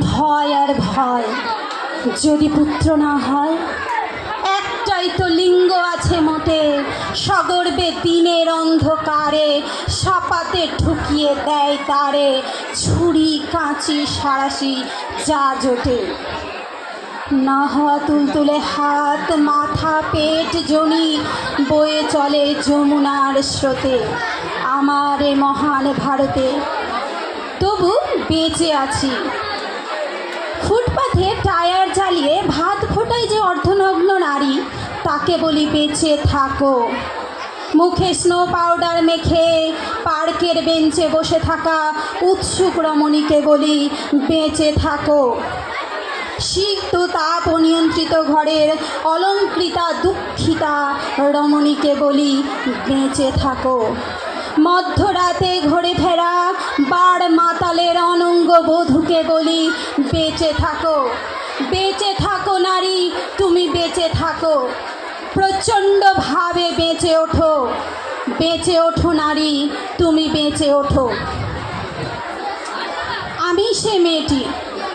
ভয় আর ভয়, যদি পুত্র না হয়। একটাই তো লিঙ্গ আছে মোটে, সগর্বে দিনের অন্ধকারে সাপাতে ঠুকিয়ে দেয় তারে, ছুরি কাঁচি সাঁড়াশি যা জোটে। না হওয়া তুলতুলে হাত, মাথা পেট জনি, বয়ে চলে যমুনার স্রোতে আমার এ মহান ভারতে। তবু বেঁচে আছি। ফুটপাথে টায়ার জ্বালিয়ে ভাত ফোটায় যে অর্ধনগ্ন নারী, তাকে বলি বেঁচে থাকো। মুখে স্নো পাউডার মেখে পার্কের বেঞ্চে বসে থাকা উৎসুক রমণীকে বলি বেঁচে থাকো। সিক্ত তাপ অনিয়ন্ত্রিত ঘরের অলঙ্কৃতা দুঃখিতা রমণীকে বলি বেঁচে থাকো। মধ্যরাতে ঘুরে ফেরা বার মাতালের অনঙ্গ বধূকে বলি বেঁচে থাকো। বেঁচে থাকো নারী, তুমি বেঁচে থাকো। প্রচণ্ডভাবে বেঁচে ওঠো। বেঁচে ওঠো নারী, তুমি বেঁচে ওঠো। আমি সে মেয়েটি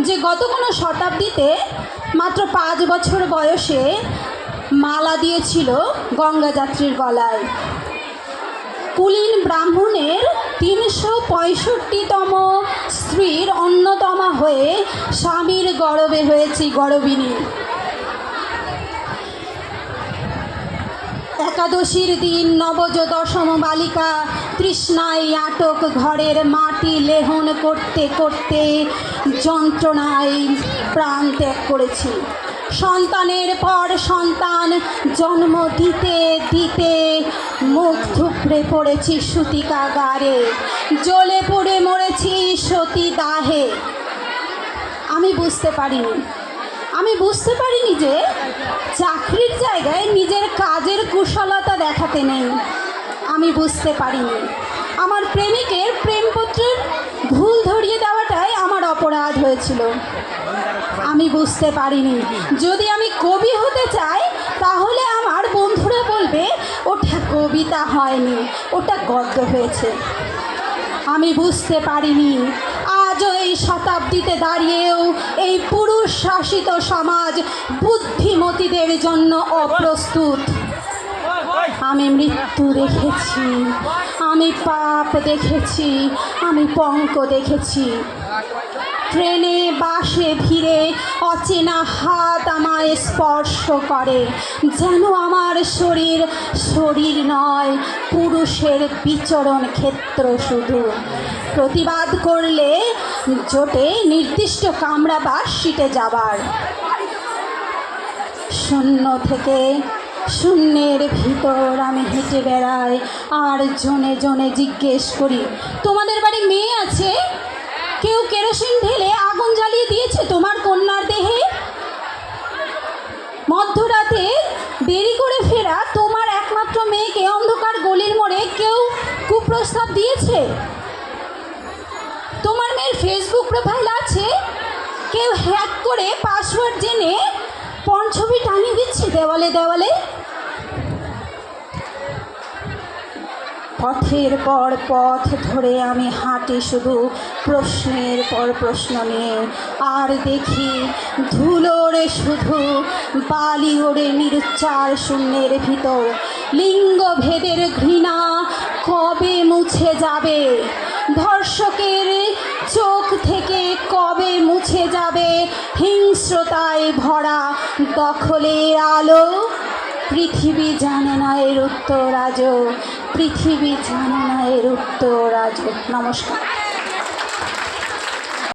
যে গত কোনো শতাব্দীতে মাত্র 5 বছর বয়সে মালা দিয়েছিল গঙ্গাযাত্রীর গলায়। কুলীন ব্রাহ্মণের 365তম স্ত্রীর অন্যতমা হয়ে স্বামীর গর্বে হয়েছি গর্বিণী। একাদশীর দিন নবজ দশম বালিকা তৃষ্ণায় আটক ঘরের মাটি লেহন করতে করতে যন্ত্রণায় প্রাণ ত্যাগ করেছি। সন্তানের পর সন্তান জন্ম দিতে দিতে মুখ থুবড়ে পড়েছি সূতিকাগারে, জ্বলে পুড়ে মরেছি সতী দাহে। আমি বুঝতে পারিনি যে চাকরির জায়গায় নিজের কাজের কুশলতা দেখাতে নেই। আমি বুঝতে পারিনি আমার প্রেমিকের প্রেমপত্রের ভুল ধরিয়ে দেওয়াটাই আমার অপরাধ হয়েছিল। আমি বুঝতে পারিনি যদি আমি কবি হতে চাই তাহলে আমার বন্ধুরা বলবে ওটা কবিতা হয়নি, ওটা গদ্য হয়েছে। আমি বুঝতে পারিনি আজও এই শতাব্দীতে দাঁড়িয়েও এই পুরুষ শাসিত সমাজ বুদ্ধিমতীদের জন্য অপ্রস্তুত। আমি মৃত্যু দেখেছি, আমি পাপ দেখেছি, আমি পঙ্ক দেখেছি। ট্রেনে বাসে ভিড়ে অচেনা হাত আমায় স্পর্শ করে, যেন আমার শরীর নয়, পুরুষের বিচরণ ক্ষেত্র শুধু। প্রতিবাদ করলে জোটে নির্দিষ্ট কামরা বা সিটে যাবার। শূন্য থেকে শূন্যের ভিতর আমি হেঁটে বেড়াই আর জনে জনে জিজ্ঞেস করি, তোমাদের বাড়ি মেয়ে আছে? কেউ কেরোসিন ঢেলে আগুন জ্বালিয়ে দিয়েছে তোমার কন্যার দেহে? মধ্যরাতে দেরি করে ফেরা তোমার একমাত্র মেয়েকে অন্ধকার গলির মোড়ে কেউ কুপ্রস্তাব দিয়েছে? তোমার মেয়ের ফেসবুক প্রোফাইল আছে, কেউ হ্যাক করে পাসওয়ার্ড জেনে পর্ন ছবি টানিয়ে দিচ্ছে দেওয়ালে দেওয়ালে? পথের পর পথ ধরে আমি হাঁটি শুধু প্রশ্নের পর প্রশ্ন নিয়ে, আর দেখি ধুলোরে শুধু বালি ওড়ে নিরুচ্চার শূন্যের ভিতর। লিঙ্গভেদের ঘৃণা কবে মুছে যাবে? ধর্ষকের চোখ থেকে কবে মুছে যাবে হিংস্রতায় ভরা দখলের আলো? পৃথিবী জানে না এর উত্তর আজও, পৃথিবী জানে না এর উত্তর আজও। নমস্কার।